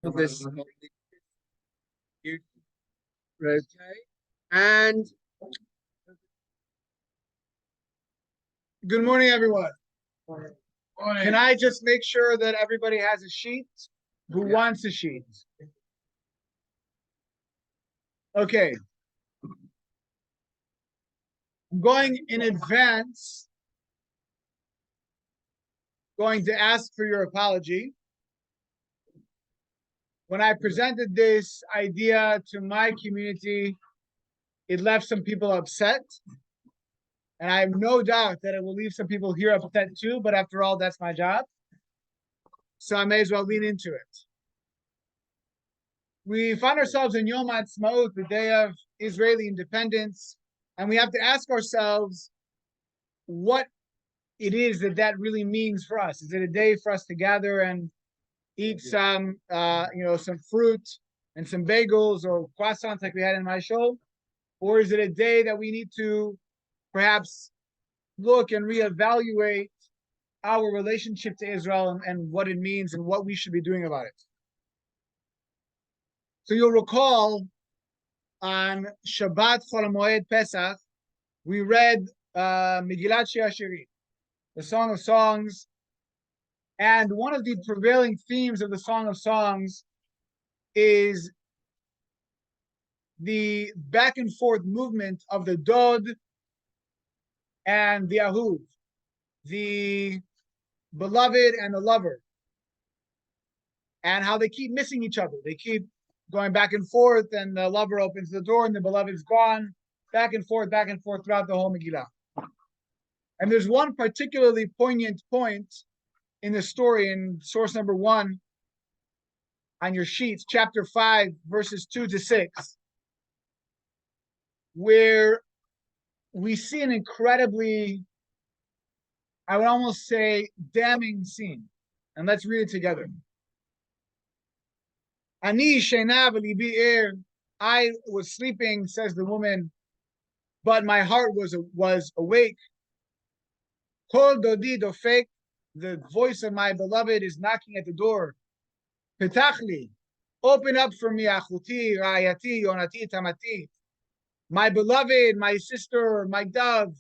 this right. And good morning, everyone. Morning. Can I just make sure that everybody has a sheet? Who wants a sheet? Okay. I'm going in advance, going to ask for your apology. When I presented this idea to my community, it left some people upset. And I have no doubt that it will leave some people here upset too, but after all, that's my job. So I may as well lean into it. We find ourselves in Yom Ha'atzmaut, the day of Israeli independence, and we have to ask ourselves what it is that really means for us. Is it a day for us to gather and eat some fruit and some bagels or croissants like we had in my show? Or is it a day that we need to perhaps look and reevaluate our relationship to Israel and what it means and what we should be doing about it? So you'll recall on Shabbat Chol HaMoed Pesach, we read Megillat Shir HaShirim, the Song of Songs, and one of the prevailing themes of the Song of Songs is the back and forth movement of the Dod and the Ahuv, the beloved and the lover, and how they keep missing each other. They keep going back and forth, and the lover opens the door and the beloved's gone, back and forth throughout the whole Megillah. And there's one particularly poignant point in the story in source number 1 on your sheets, chapter 5, verses 2 to 6, where we see an incredibly, I would almost say, damning scene. And let's read it together. Ani sheina v'libi er, I was sleeping, says the woman, but my heart was awake. Kol dodi dofek, the voice of my beloved is knocking at the door. Petachli, open up for me, achuti, rayati, yonati, tamati. My beloved, my sister, my dove,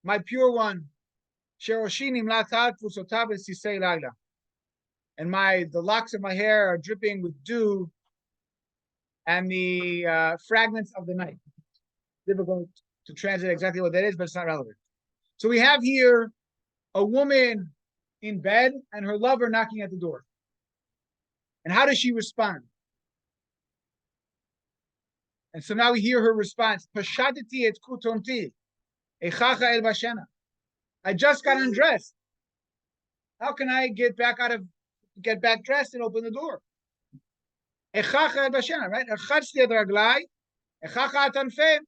my pure one. Sheroshini mlatat vusotav esisei laila. And the locks of my hair are dripping with dew and the fragments of the night. Difficult to translate exactly what that is, but it's not relevant. So we have here a woman in bed and her lover knocking at the door. And how does she respond? And so now we hear her response. Pashatiti et kutonti, echacha el bashena. I just got undressed. How can I get back dressed and open the door? Echacha el bashena, right? Echatzti et raglai, echacha atanfem.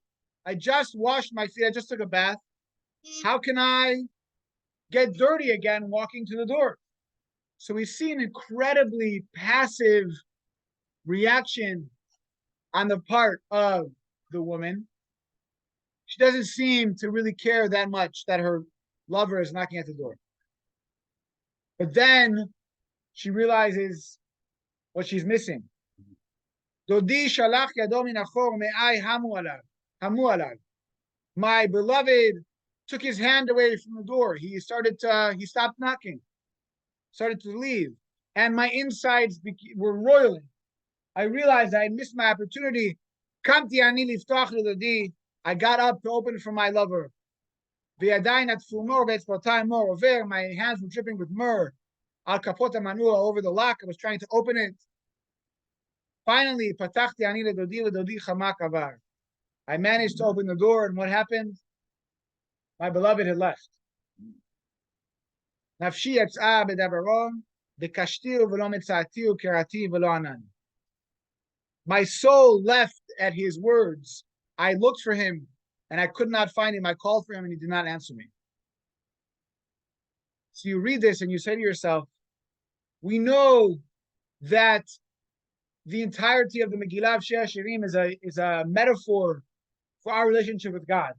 I just washed my feet. I just took a bath. How can I get dirty again walking to the door? So we see an incredibly passive reaction on the part of the woman. She doesn't seem to really care that much that her lover is knocking at the door. But then she realizes what she's missing. Dodi shalach yado min achor me'ai hamu alav. My beloved took his hand away from the door. He stopped knocking, started to leave. And my insides were roiling. I realized I missed my opportunity. Kamti ani liftach lidodi. I got up to open for my lover. V'yadayin atfu mor v'etzbotayim mor over. My hands were dripping with myrrh. Al kapot manua, over the lock. I was trying to open it. Finally, patachti ani lidodi v'dodi chama kavar. I managed to open the door, and what happened? My beloved had left. Nafshi yatzah b'davaron b'kashtiu v'lo mitzatiu kerati v'lo anani. My soul left at his words. I looked for him, and I could not find him. I called for him, and he did not answer me. So you read this, and you say to yourself, we know that the entirety of the Megillah of Shir HaShirim is a metaphor for our relationship with God.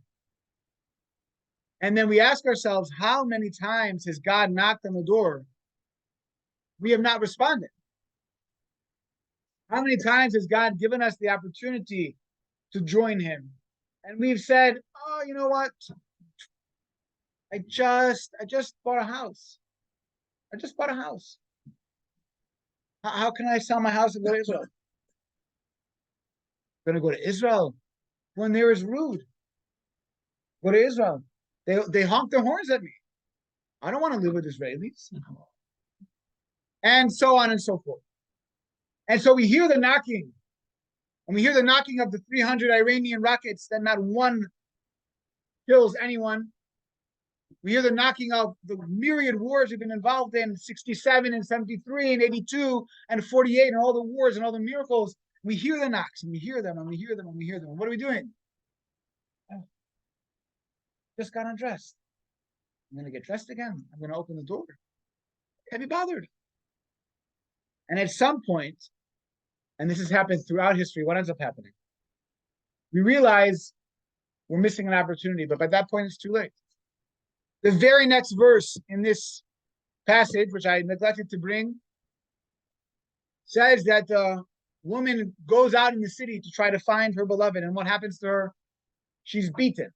And then we ask ourselves, how many times has God knocked on the door? We have not responded. How many times has God given us the opportunity to join him? And we've said, oh, you know what? I just bought a house. I just bought a house. How can I sell my house and go to Israel? I'm going to go to Israel when they're as rude. Go to Israel. They honk their horns at me. I don't want to live with Israelis. And so on and so forth. And so we hear the knocking. And we hear the knocking of the 300 Iranian rockets that not one kills anyone. We hear the knocking of the myriad wars we've been involved in, 67 and 73 and 82 and 48 and all the wars and all the miracles. We hear the knocks and we hear them and we hear them and we hear them. And what are we doing? Just got undressed. I'm going to get dressed again. I'm going to open the door. Can't be bothered. And at some point, and this has happened throughout history, what ends up happening? We realize we're missing an opportunity, but by that point, it's too late. The very next verse in this passage, which I neglected to bring, says that the woman goes out in the city to try to find her beloved. And what happens to her? She's beaten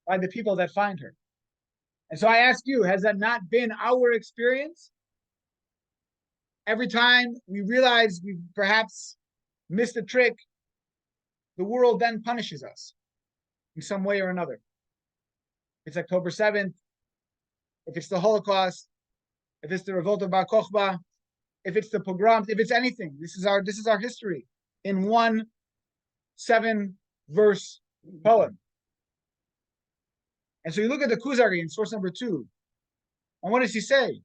by the people that find her. And so I ask you, has that not been our experience? Every time we realize we perhaps missed a trick, the world then punishes us in some way or another. It's October 7th, if it's the Holocaust, if it's the revolt of Bar Kokhba, if it's the pogroms, if it's anything, this is our history in one 7-verse poem. And so you look at the Kuzari in source number 2, and what does he say?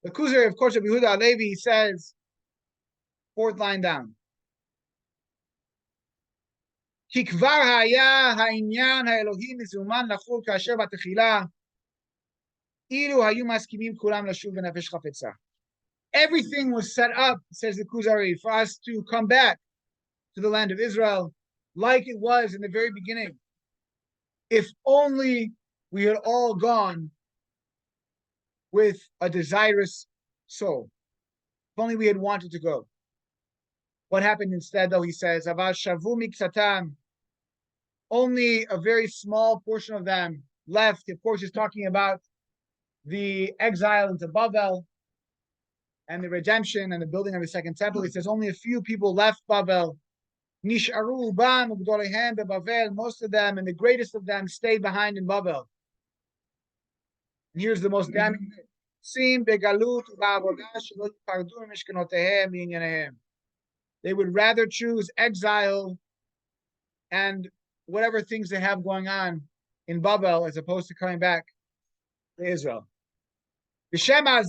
The Kuzari, of course, of Yehuda Alevi, he says, 4th line down. כי כבר היה העניין האלוהי מזומן לחול כאשר בתחילה, אילו היו מסכימים כולם לשוב בנפש חפצה. Everything was set up, says the Kuzari, for us to come back to the land of Israel like it was in the very beginning. If only we had all gone with a desirous soul. If only we had wanted to go. What happened instead, though, he says, Aval shavu miksatam, only a very small portion of them left. Of course, he's talking about the exile into Bavel and the redemption and the building of the second temple. He says only a few people left Bavel. Nisharu bam ugdolehem beBavel, most of them and the greatest of them stayed behind in Bavel. And here's the most damning thing. Sim begalut ba'avodah shelo yipardu mimishkanotehem mi'inyanehem. They would rather choose exile and whatever things they have going on in Babel as opposed to coming back to Israel. Perhaps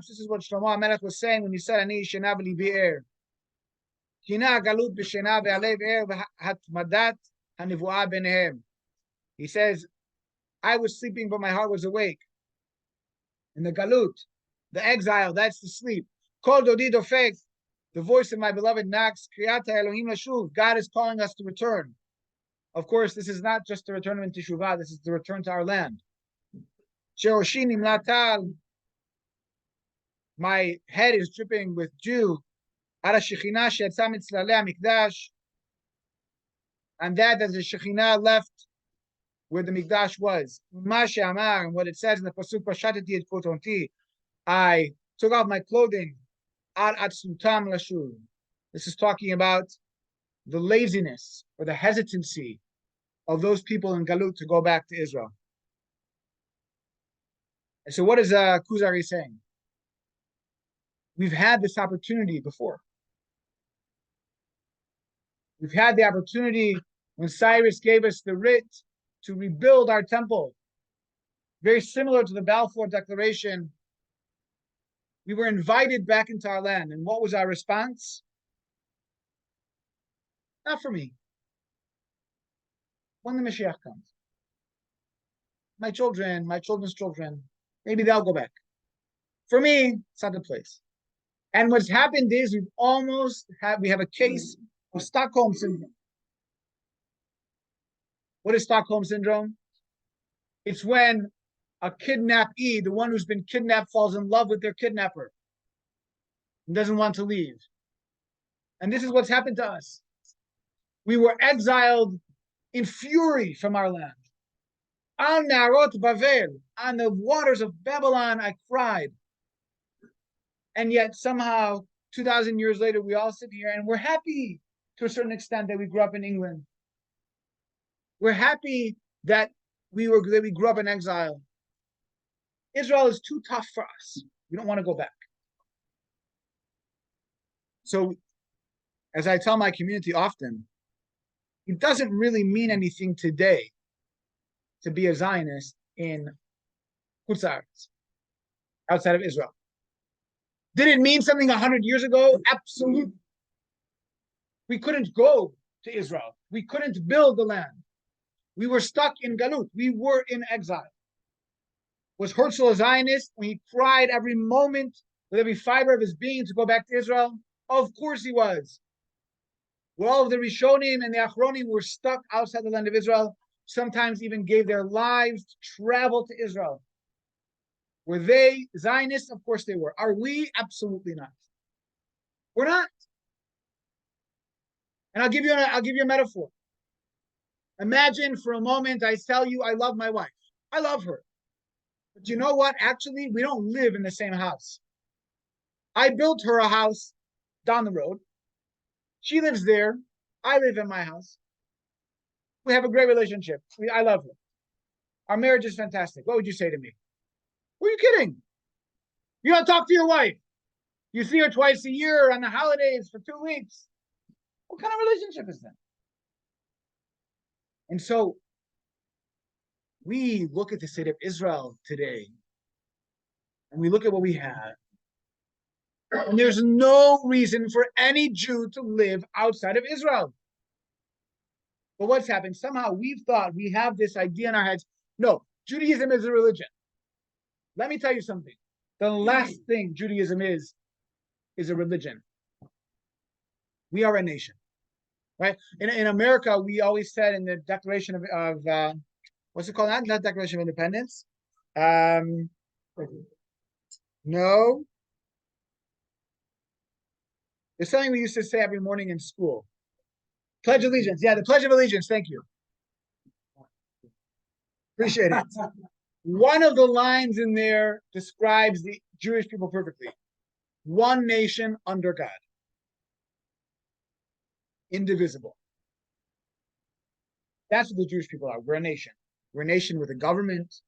this is what Shlomo HaMelech was saying when he said, Ani yishena v'libi er. Kina galut b'shena ve'alev er v'hatmadat hanivuah b'nehem. He says, I was sleeping, but my heart was awake. In the galut, the exile, that's the sleep. Kol dodi dofek, the voice of my beloved knocks. Kriyata Elohim lashuv. God is calling us to return. Of course, this is not just to return in Teshuvah. This is to return to our land. Sheroshi nimlatal. My head is dripping with dew. Ara shechina she'yatza mitzlalei hamikdash. And that the Shekhinah left where the Mikdash was. Ma she'amar, and what it says in the pasuk, Pashatati et kotonti. I took off my clothing. This is talking about the laziness or the hesitancy of those people in Galut to go back to Israel. And so what is Kuzari saying? We've had this opportunity before. We've had the opportunity when Cyrus gave us the writ to rebuild our temple. Very similar to the Balfour Declaration. We were invited back into our land. And what was our response? Not for me. When the Mashiach comes. My children, my children's children, maybe they'll go back. For me, it's not the place. And what's happened is we have a case of Stockholm Syndrome. What is Stockholm Syndrome? It's when a kidnappee, the one who's been kidnapped, falls in love with their kidnapper. and doesn't want to leave. And this is what's happened to us. We were exiled in fury from our land. Al Narot Bavel, on the waters of Babylon, I cried. And yet somehow, 2,000 years later, we all sit here and we're happy to a certain extent that we grew up in England. We're happy that we grew up in exile. Israel is too tough for us. We don't want to go back. So, as I tell my community often, it doesn't really mean anything today to be a Zionist in Chutz La'aretz, outside of Israel. Did it mean something 100 years ago? Absolutely. We couldn't go to Israel. We couldn't build the land. We were stuck in Galut. We were in exile. Was Herzl a Zionist when he cried every moment with every fiber of his being to go back to Israel? Of course he was. Well, all of the Rishonim and the Achronim were stuck outside the land of Israel, sometimes even gave their lives to travel to Israel. Were they Zionists? Of course they were. Are we? Absolutely not. We're not. And I'll give you a metaphor. Imagine for a moment I tell you I love my wife. I love her. But you know what? Actually, we don't live in the same house. I built her a house down the road. She lives there. I live in my house. We have a great relationship. I love her. Our marriage is fantastic. What would you say to me? Who are you kidding? You don't talk to your wife. You see her twice a year on the holidays for 2 weeks. What kind of relationship is that? And so we look at the state of Israel today, and we look at what we have, and there's no reason for any Jew to live outside of Israel. But what's happened? Somehow we've thought we have this idea in our heads. No, Judaism is a religion. Let me tell you something. The last thing Judaism is a religion. We are a nation, right? In America, we always said in the Declaration of what's it called? Not Declaration of Independence. No. There's something we used to say every morning in school. Pledge of Allegiance. Yeah, the Pledge of Allegiance. Thank you. Appreciate it. One of the lines in there describes the Jewish people perfectly. One nation under God. Indivisible. That's what the Jewish people are. We're a nation. We're a nation with a government,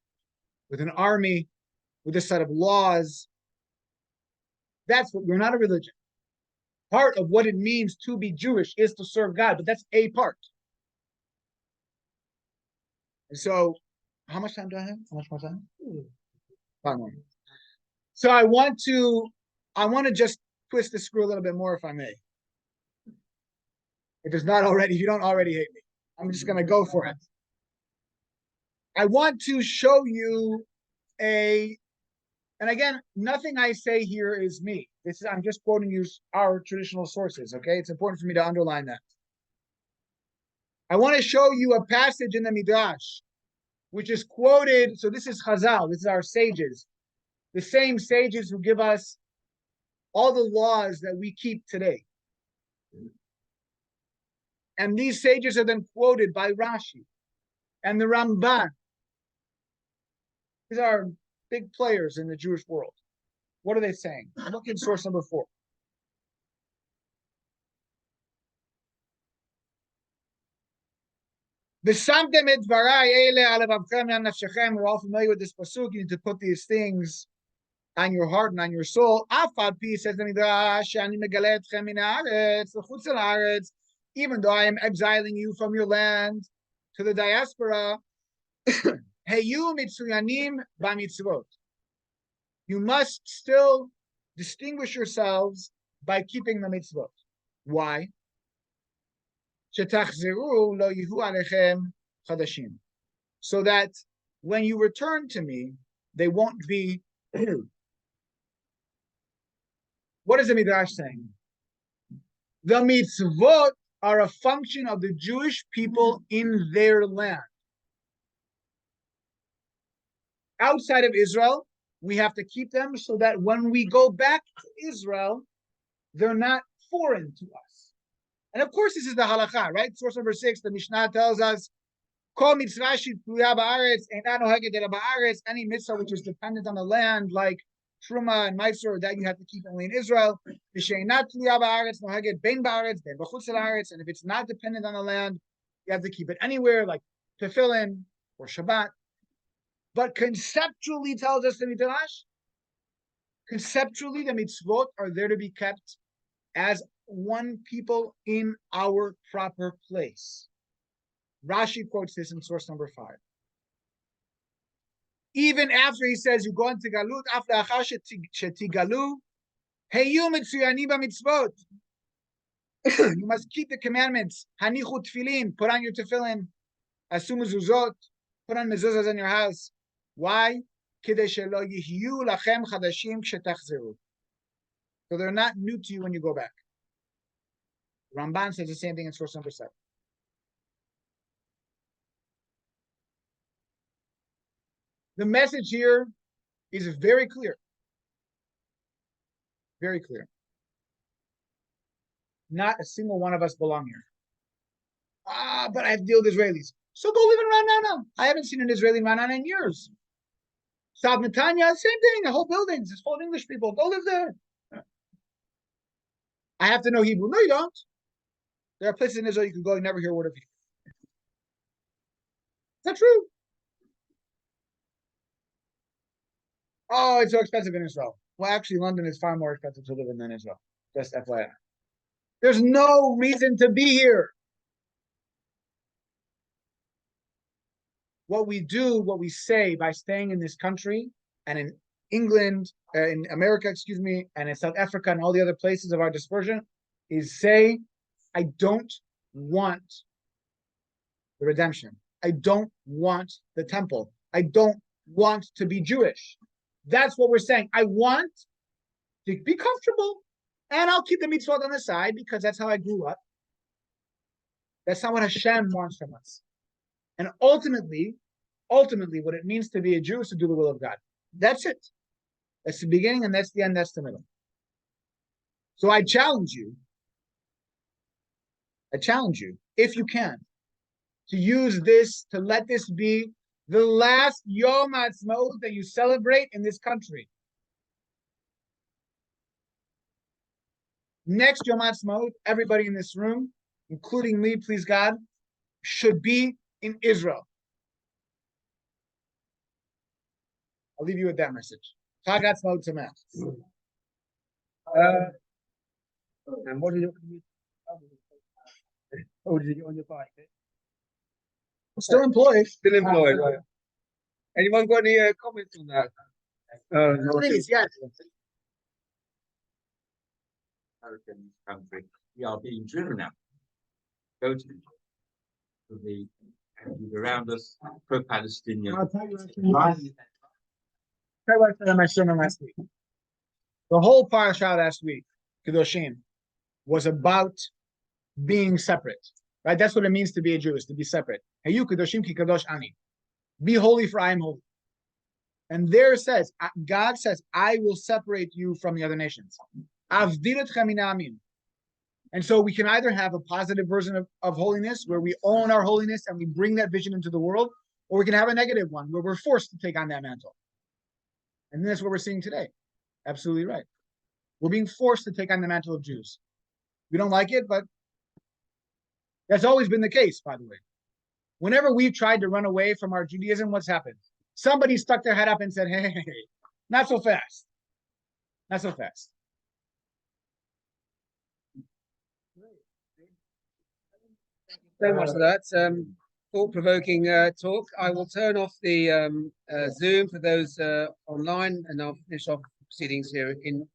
with an army, with a set of laws. That's what we're not a religion. Part of what it means to be Jewish is to serve God, but that's a part. And so, how much time do I have? How much more time? 5 more. So I want to just twist the screw a little bit more, if I may. If you don't already hate me, I'm just going to go for it. I want to show you and again, nothing I say here is me. I'm just quoting you our traditional sources, okay? It's important for me to underline that. I want to show you a passage in the Midrash, which is quoted. So this is Chazal. This is our sages. The same sages who give us all the laws that we keep today. And these sages are then quoted by Rashi and the Ramban. These are big players in the Jewish world. What are they saying? Look at source number 4. We're all familiar with this pasuk. You need to put these things on your heart and on your soul. Says the Midrash, even though I am exiling you from your land to the diaspora, you must still distinguish yourselves by keeping the mitzvot. Why? So that when you return to me, they won't be new. What is the Midrash saying? The mitzvot are a function of the Jewish people in their land. Outside of Israel, we have to keep them so that when we go back to Israel, They're not foreign to us. And of course, this is the halakha, right? Source number 6, the Mishnah tells us, Kol mitzvah shitluya ba'aretz eina noheget ela ba'aretz, any mitzvah which is dependent on the land, like Truma and Meiser, that you have to keep only in Israel. V'sheinat tluya ba'aretz noheget bein ba'aretz, bein b'chutz ha'aretz, and if it's not dependent on the land, you have to keep it anywhere, like tefillin or Shabbat. But conceptually, tells us the Midrash, conceptually, the mitzvot are there to be kept as one people in our proper place. Rashi quotes this in source number 5. Even after he says you go into galut, after achar shetigalu, heyu mitzuyani b'mitzvot. You must keep the commandments. Hanichu tefillin, put on your tefillin. Asu mezuzot, put on mezuzahs in your house. Why? Kidei shelo yihyu lachem chadashim kshetachzeru. So they're not new to you when you go back. Ramban says the same thing in source number 7. The message here is very clear. Very clear. Not a single one of us belong here. But I have to deal with Israelis. So go live in Ra'anana. I haven't seen an Israeli in Ra'anana in years. South Netanya, same thing. The whole buildings, it's full of English people. Go live there. I have to know Hebrew. No, you don't. There are places in Israel you can go and never hear a word of Hebrew. Is that true? Oh, it's so expensive in Israel. Well, actually, London is far more expensive to live in than Israel. Just FYI. There's no reason to be here. What we do, what we say by staying in this country and in England, in America, excuse me, and in South Africa and all the other places of our dispersion is say, I don't want the redemption. I don't want the temple. I don't want to be Jewish. That's what we're saying. I want to be comfortable, and I'll keep the mitzvot on the side because that's how I grew up. That's not what Hashem wants from us. And ultimately, what it means to be a Jew is to do the will of God. That's it. That's the beginning, and that's the end. That's the middle. So I challenge you, if you can, to use this, to let this be the last Yom HaAtzmaut that you celebrate in this country. Next Yom HaAtzmaut, everybody in this room, including me, please God, should be in Israel. I'll leave you with that message. Chag HaAtzmaut Sameach. And what did you on your bike? Still employed. Still employed. Right. Anyone got any comments on that? Please, yes. American country, we are being driven out. Go to the around us, pro-Palestinian. I'll tell you what I said in my sermon last week. The whole parasha last week, Kedoshim, was about being separate. Right? That's what it means to be a Jew, is to be separate. Heyu Kedoshim ki kadosh ani. Be holy, for I am holy. And there it says, God says, I will separate you from the other nations. And so we can either have a positive version of holiness, where we own our holiness and we bring that vision into the world, or we can have a negative one, where we're forced to take on that mantle. And that's what we're seeing today. Absolutely right. We're being forced to take on the mantle of Jews. We don't like it, but that's always been the case, by the way. Whenever we've tried to run away from our Judaism, what's happened? Somebody stuck their head up and said, hey, not so fast. Not so fast. So much for that. Thought-provoking talk. I will turn off the Zoom for those online, and I'll finish off proceedings here in